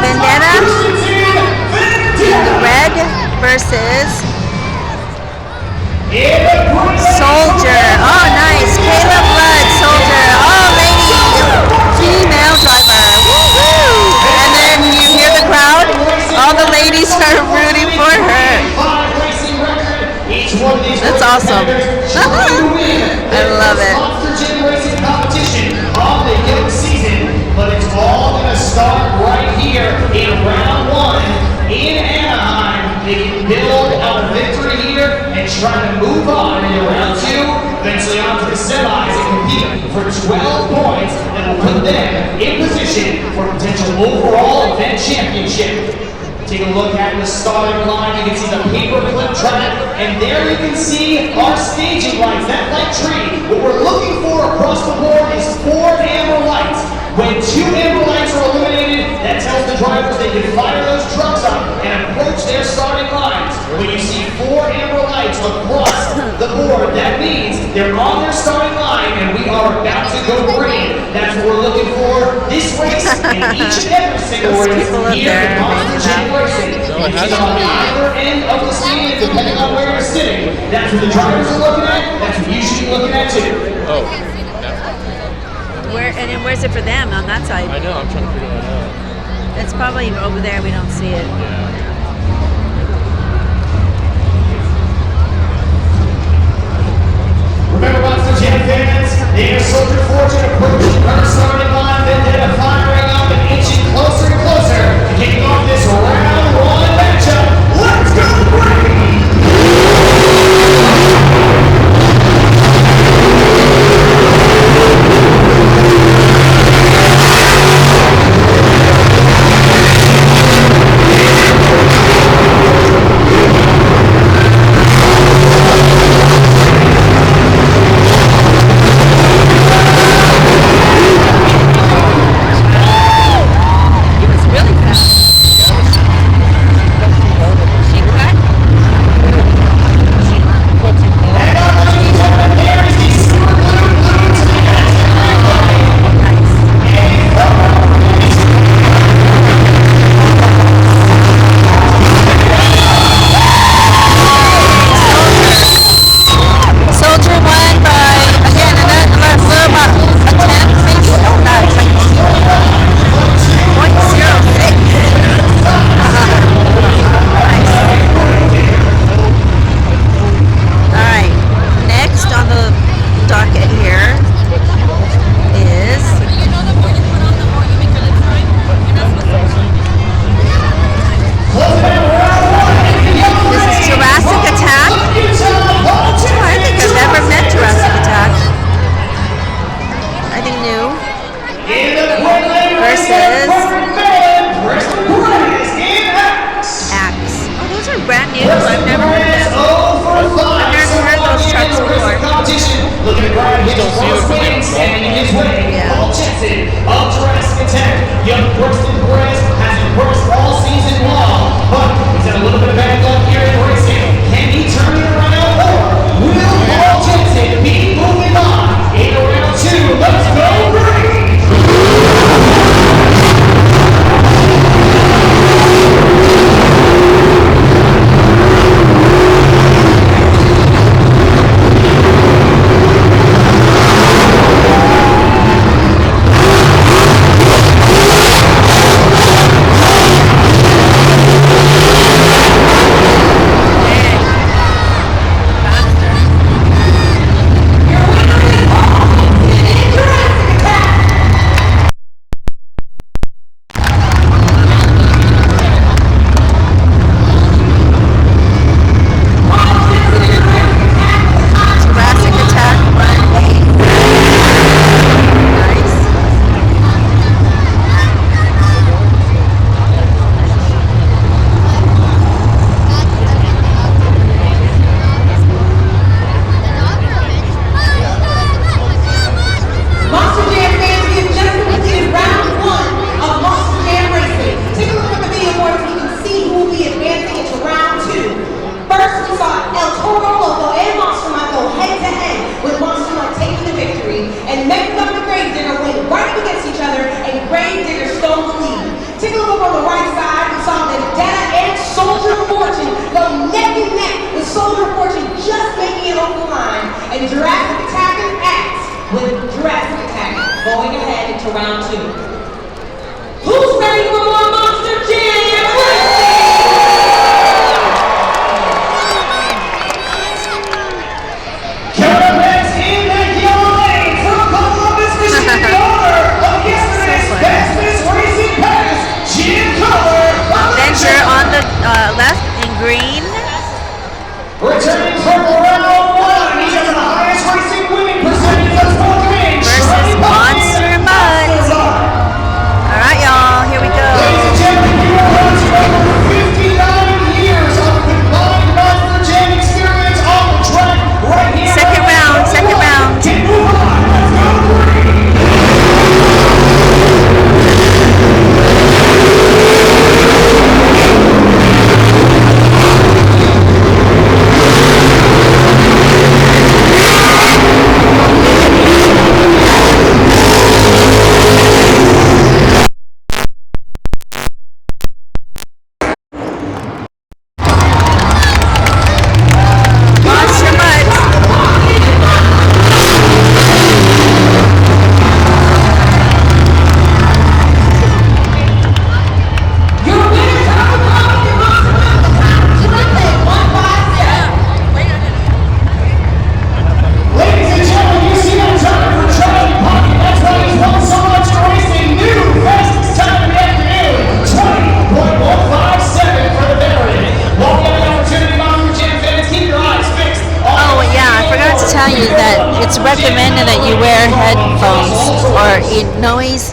Vendetta in the red versus Soldier. Oh, nice. Caleb Blood, Soldier. Oh, lady, female driver. Woo-hoo. And then you hear the crowd. All the ladies are rooting for her. That's awesome. I love it. Racing competition of the young season, but it's all going to start right here in round one in Anaheim. They can build on a victory here and try to move on into round two, eventually on to the semis and compete for 12 points that will put them in position for potential overall event championship. Take a look at the starting line. You can see the paperclip track, and there you can see our staging lights, that light tree. What we're looking for across the board is 4 amber lights. When 2 amber lights are eliminated, that tells the drivers they can fire those trucks up and approach their starting lines. When you see 4 amber lights across the board, that means they're on their starting line, and we are about to go green. That's what we're looking for this race and each and every single race here in Monster Jam Racing. It's on either end of the stadium, depending on where you're sitting. That's what the drivers are looking at. That's what you should be looking at too. oh, Where's it for them on that side? I know. I'm trying to figure that out. It's probably over there. We don't see it. Remember, Monster Jam fans, the Soldier Fortune approaching her starting line, Vendetta firing up and inching closer and closer to kicking off this round one matchup. Let's go, Brady! But he's had a little bit of bad luck here in racing. Can he turn it around, or will it's recommended that you wear headphones or noise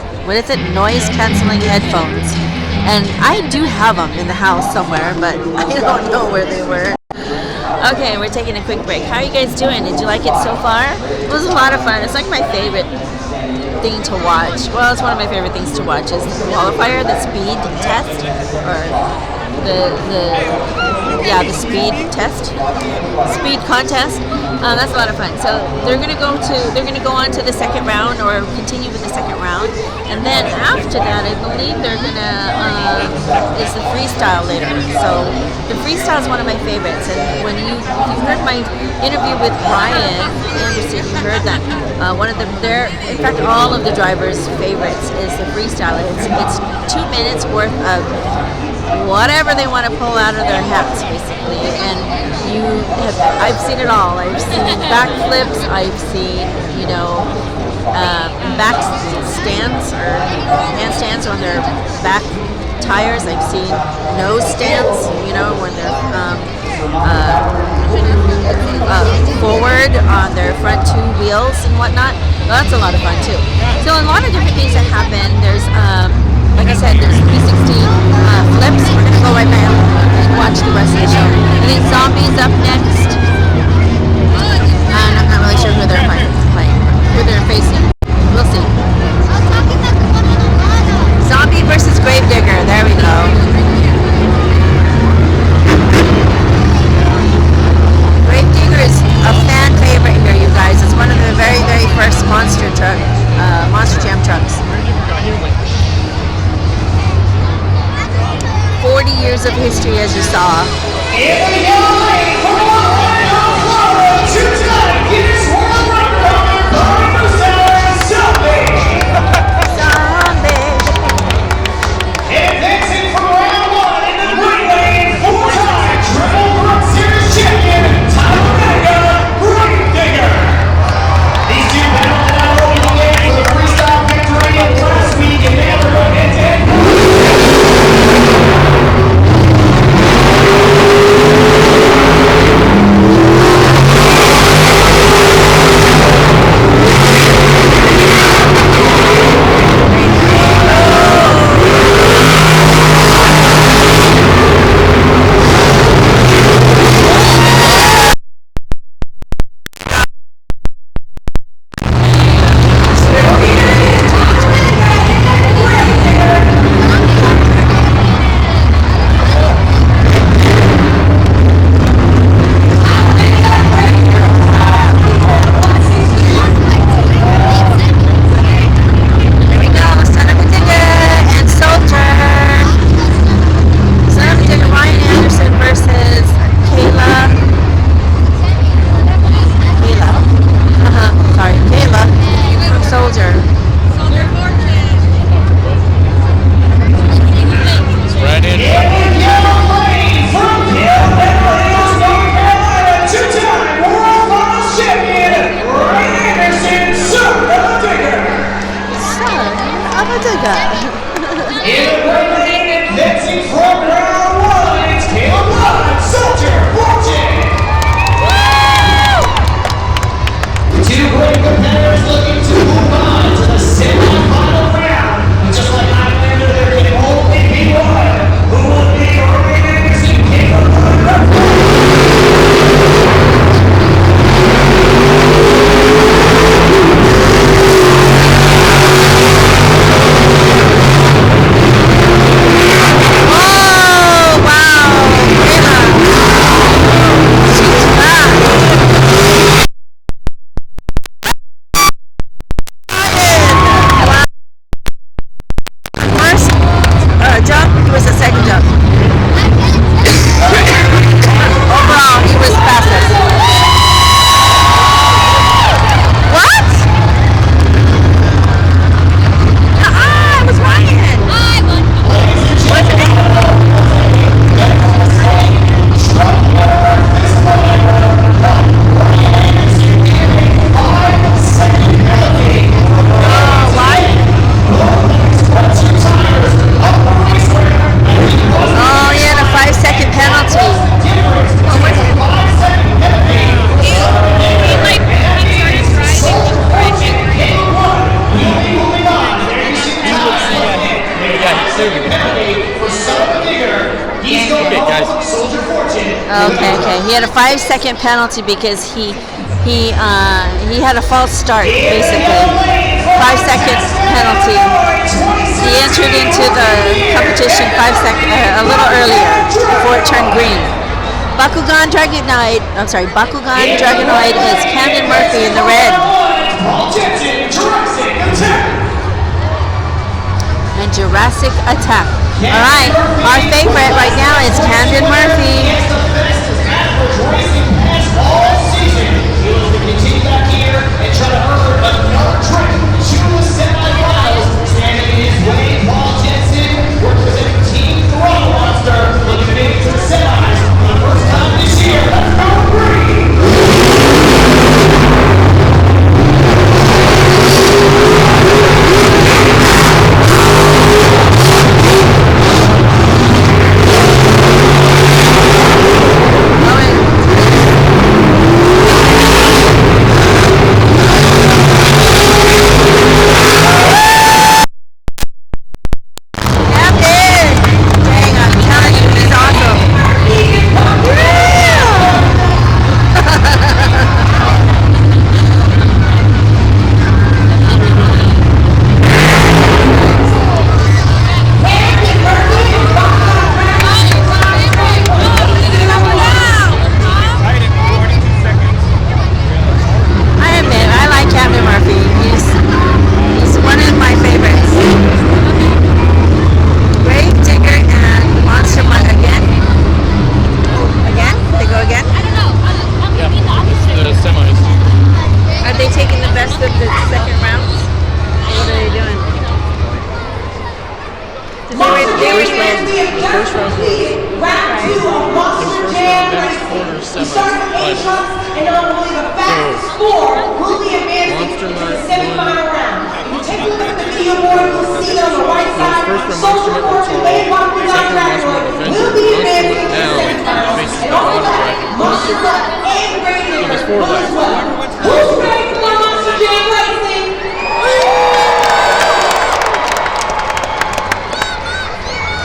canceling headphones. And I do have them in the house somewhere, but I don't know where they were. Okay, we're taking a quick break. How are you guys doing? Did you like it so far? It was a lot of fun. It's like my favorite thing to watch. Well, it's one of my favorite things to watch is the qualifier, the speed test, or the speed test, speed contest. That's a lot of fun. So they're gonna go on to the second round or continue with the second round, and then after that, I believe they're gonna is the freestyle later. So the freestyle is one of my favorites, and if you heard my interview with Brian Anderson, you heard that one of in fact, all of the drivers' favorites is the freestyle. It's 2 minutes worth of whatever they want to pull out of their hats, basically. And I've seen it all. I've seen backflips. I've seen, back stands or handstands on their back tires. I've seen nose stands, when they're forward on their front two wheels and whatnot. Well, that's a lot of fun too. So a lot of different things that happen. There's like I said, there's 360 flips. We're gonna go right now and watch the rest of the show. I think Zombies up next, and I'm not really sure who they're playing, who they're facing. We'll see. Zombie versus Gravedigger. There we go. Gravedigger is a fan favorite here, you guys. It's one of the very, very first Monster Jam trucks. 40 years of history, as you saw. Okay. He had a 5-second penalty because he had a false start basically. 5-second penalty. He entered into the competition a little earlier before it turned green. Bakugan Dragonoid is Camden Murphy in the red. And Jurassic Attack. All right, our favorite right now is Camden Murphy.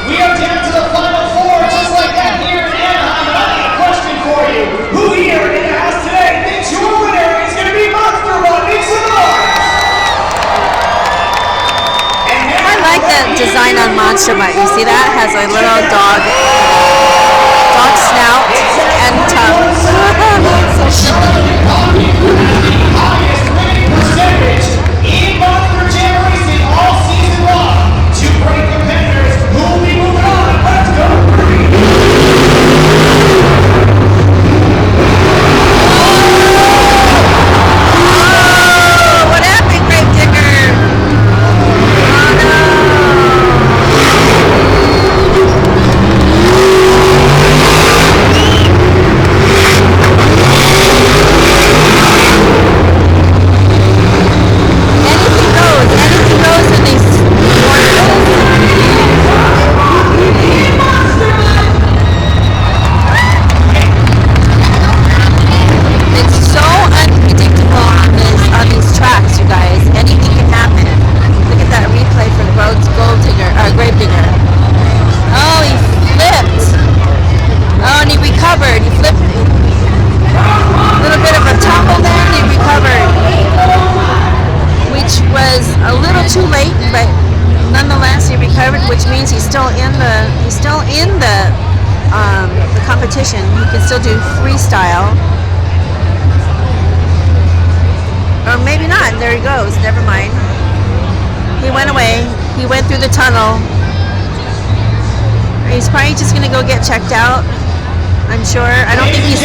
We are down to the final four, just like that here in Anaheim. And I got a question for you. Who here in the house today thinks your winner is going to be Monster Run? Make some noise! I like the design on Monster Mutt. You see that? Has a little dog snout and tongue. Highest winning percentage in Monster Jam Racing all season long. Two great competitors who will be moving on. Let's go! What happened, Grave Digger? Oh no! Anything goes in these It's so unpredictable on these tracks, you guys. Anything can happen. Look at that replay for the Grave Digger. Oh, he flipped. Oh, and he recovered. He flipped. A little bit of a tumble there, and he recovered. Which was a little too late, but nonetheless he recovered, which means he's still in the competition. He can still do freestyle. Or maybe not. There he goes. Never mind. He went away. He went through the tunnel. He's probably just gonna go get checked out. I'm sure. I don't think he's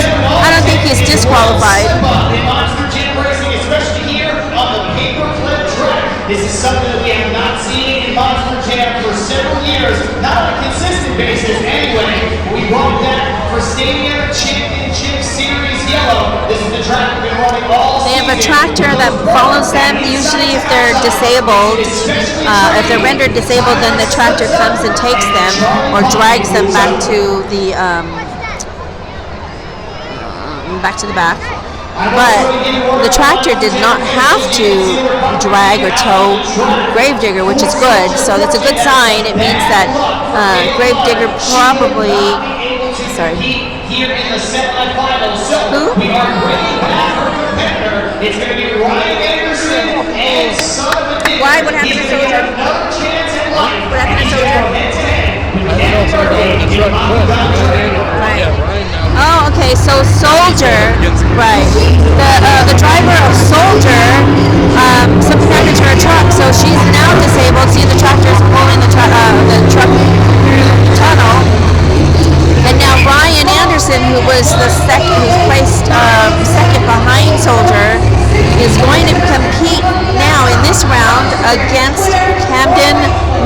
disqualified. In Monster Jam Racing, especially here on the paper clip track. This is something that we have not seen in Monster Jam for several years, not on a consistent basis anyway. We brought it back for Stadium Championship Series Yellow. This is the track we've been running all season. They have a tractor that follows them. Usually if they're disabled, if they're rendered disabled, then the tractor comes and takes them or drags them back to the back. But the tractor did not have to drag or tow Grave Digger, which is good. So that's a good sign. It means that Grave Digger probably, here in the semifinals. So we are bringing back our competitor. It's going to be Ryan Anderson and son of a bitch. Why? What happened to Soldier? Another chance at life. What happened to He's going to Soldier? go head-to-head with I don't know if Kevin they're going to Murphy truck and club. Right. Yeah, Ryan now. Oh, okay. So Soldier, right? The driver of Soldier, something happened to her truck, so she's now disabled. See, the tractor's pulling the truck through the tunnel, and now Ryan Anderson, who was who's placed second behind Soldier, is going to compete now in this round against Camden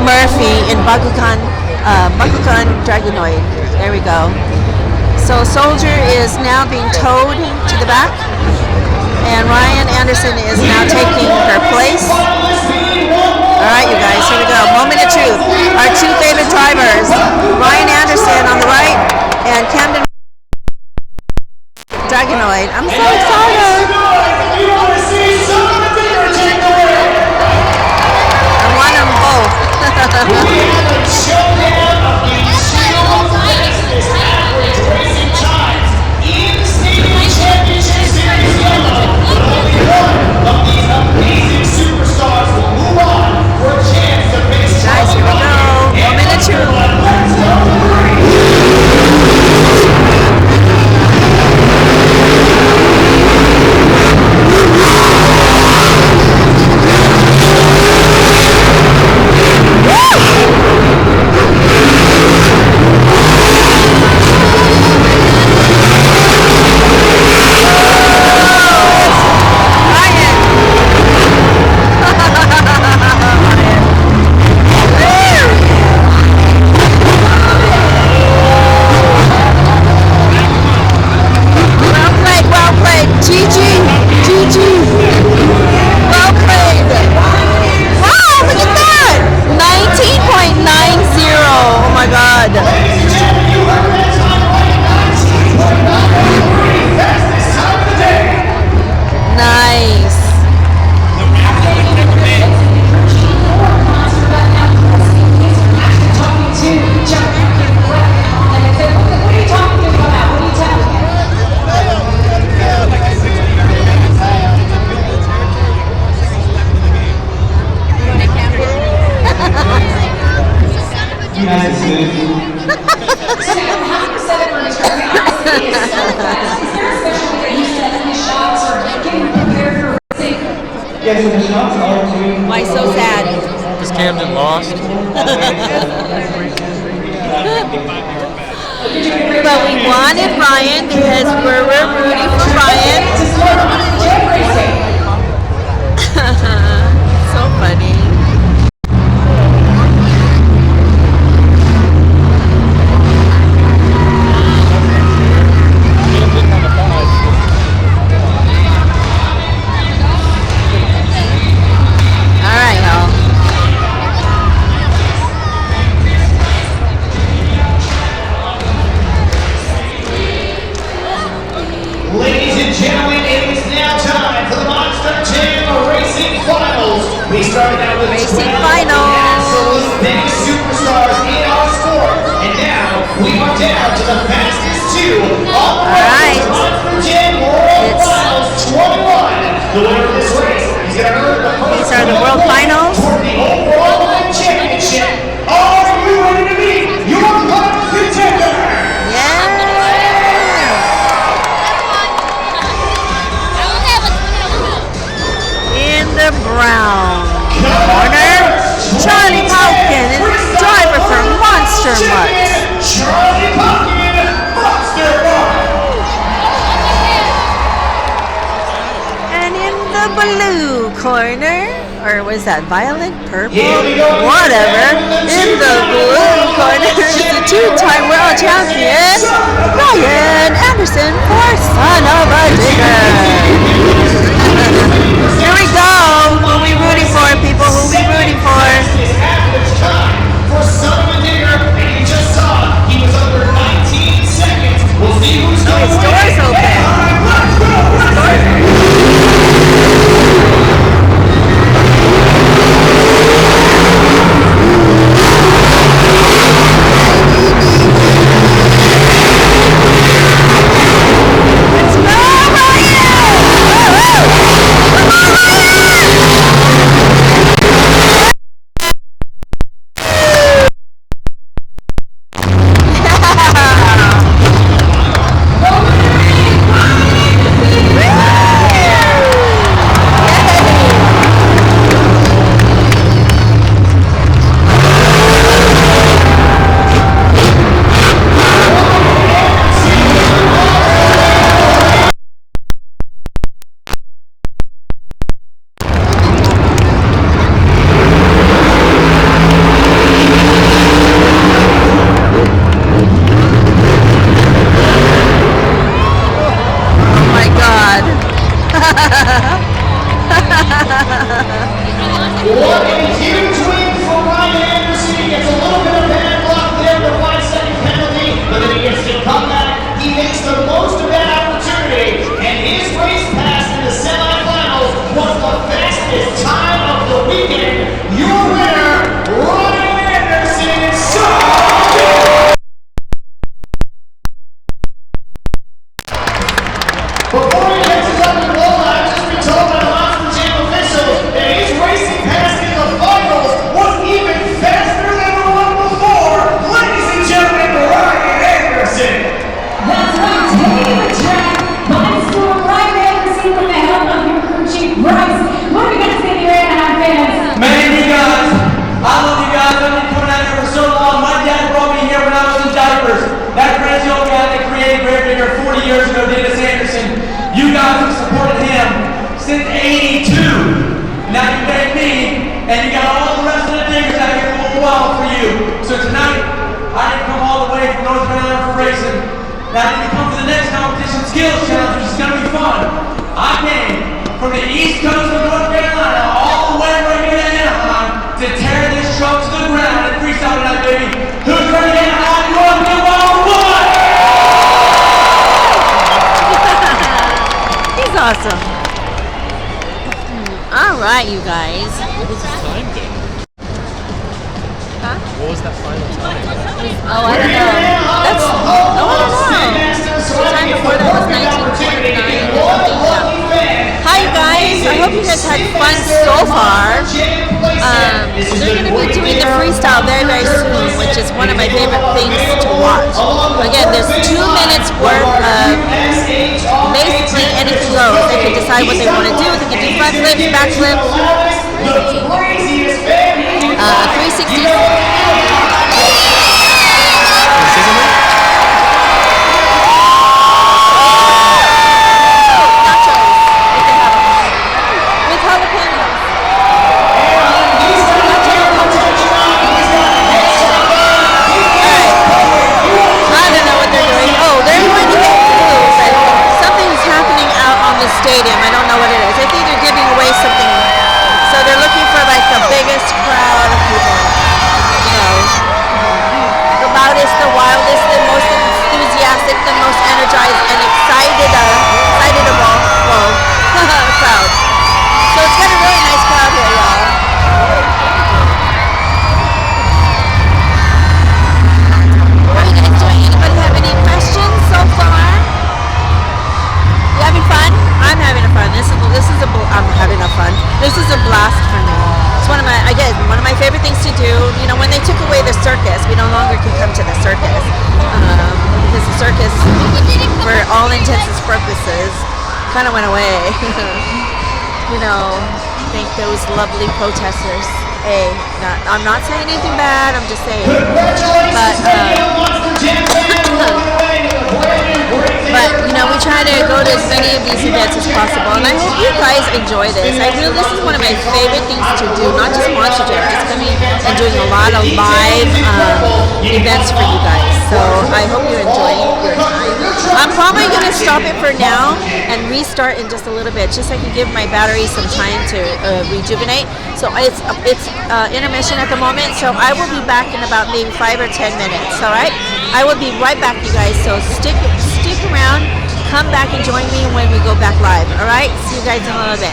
Murphy in Bakugan Dragonoid. There we go. So Soldier is now being towed to the back, and Ryan Anderson is now taking her place. All right, you guys, here we go. Moment of truth. Our two favorite drivers, Ryan Anderson on the right, and Camden Dragonoid. I'm so excited. I want them both. Guys, here we go. Moment of truth. Well played. GG. GG. Well played. Wow, look at that. 19.90. Oh my God. Nice. Why so sad? Because Camden lost. But we wanted Ryan because we're rooting for Ryan. So funny. All right, y'all. Ladies and gentlemen, it is now time for the Monster Jam Racing Finals. We started out with Racing 12 Finals. absolute biggest superstars in our sport, and now we are down to the fastest two on the right. Monster Jam World Finals 21. The winner of this race is going to earn the first These are the World Finals. toward the overall championship. Are you ready to meet your final contender? Yeah. In the brown corner, Charlie Malkin is driver for Monster Mutts. Charlie Pumpkin, Monster Mutts. And in the blue corner, or was that violet, purple, Here we go. whatever, in the blue corner is the two-time world champion, Ryan Anderson for Son of a Digger. Here we go. Who we rooting for, people? Who we rooting for? His average time for Son of a Digger, and you just saw he was under 19 seconds. We'll see who's going His to win. door's open. Let's go, racing! Before he gets his up and roll, I've just been told by the Monster Jam officials that his racing past in the finals was even faster than the one before. Ladies and gentlemen, Ryan Anderson. That's right, taking the track by storm. Ryan Anderson with the help of your crew chief Bryce. What are we going to say to your Anaheim fans? Man, you guys, I love you guys. I've been coming out here for so long. My dad brought me here when I was in diapers. That crazy old guy that created Great Bigger 40 years ago, Dennis Anderson. You guys have supported him since '82. Now you made me, and you got all the rest of the diggers out here going wild for you. So tonight, I didn't come all the way from North Carolina for racing. Now when we come to the next competition, Skills Challenge, which is going to be fun. I came from the East Coast of North Carolina all the way right here to Anaheim to tear this truck to the ground and freestyle tonight, baby. Who's ready to Anaheim? You want to get wild or what? He's awesome. All right, you guys. What was his time then? Huh? What was that final time? Oh, I don't know. That's, oh, I don't know. The time before that was 1929 or something. Yeah. Hi, you guys. I hope you guys had fun so far. They're going to be doing the freestyle very, very soon, which is one of my favorite things to watch. Again, there's 2 minutes worth of basically anything goes. They can decide what they want to do. They can do front flips, back flips, 360s. Stadium. I don't know what it is. I think they're giving away something. So they're looking for like the biggest crowd of people. You know, the loudest, the wildest, the most enthusiastic, the most energized and excitable crowd. So it's got a really nice crowd here, y'all. How are you guys doing? Anybody have any questions so far? You having fun? I'm having a fun. I'm having a fun. This is a blast for me. It's one of my favorite things to do. You know, when they took away the circus, we no longer can come to the circus because the circus, for all intents and purposes, kind of went away. You know, thank those lovely protesters. Hey, I'm not saying anything bad. I'm just saying. But you know, we try to go to as many of these events as possible, and I hope you guys enjoy this. This is one of my favorite things to do, not just Monster Jam, just coming and doing a lot of live events for you guys. So I hope you're enjoying your time. I'm probably going to stop it for now and restart in just a little bit, just so I can give my battery some time to rejuvenate. So it's intermission at the moment, so I will be back in about maybe 5 or 10 minutes. All right, I will be right back, you guys. So stick around, come back and join me when we go back live. All right, see you guys in a little bit.